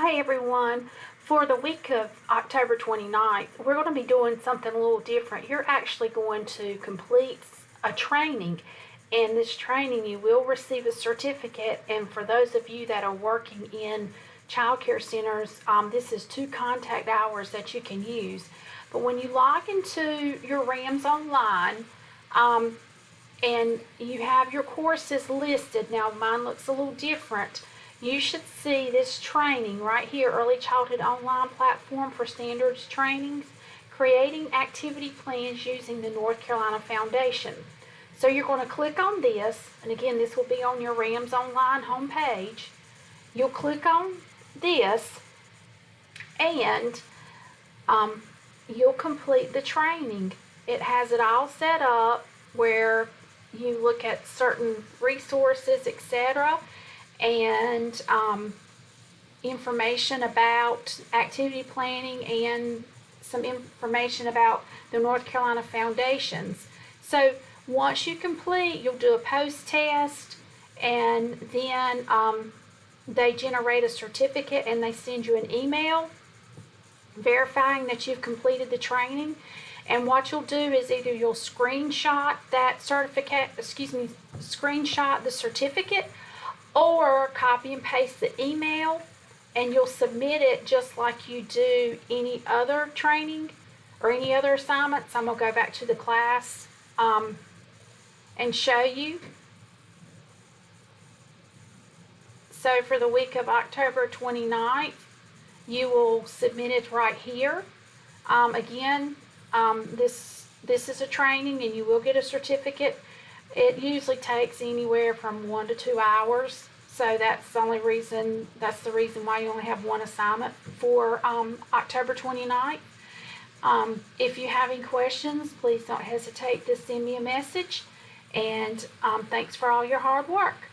Hi everyone. For the week of October 29th, we're going to be doing something a little different. You're actually going to complete a training. In this training, you will receive a certificate. And for those of you that are working in child care centers, this is 2 contact hours that you can use. But when you log into your RAMS online, and you have your courses listed. Now mine looks a little different. You should see this training right here, Early Childhood Online Platform for Standards Trainings, creating activity plans using the North Carolina Foundation. So you're going to click on this, and again, this will be on your RAMS Online homepage. You'll click on this, and you'll complete the training. It has it all set up where you look at certain resources, etc., and information about activity planning and some information about the North Carolina Foundations. So once you complete, you'll do a post test, and then they generate a certificate and they send you an email verifying that you've completed the training. And what you'll do is either you'll screenshot screenshot the certificate, or copy and paste the email, and you'll submit it just like you do any other training or any other assignments. I'm going to go back to the class and show you. So for the week of October 29th, you will submit it right here. Again, this is a training, and you will get a certificate. It usually takes anywhere from 1 to 2 hours, so that's the reason why you only have one assignment for October 29th. If you have any questions, please don't hesitate to send me a message, and thanks for all your hard work.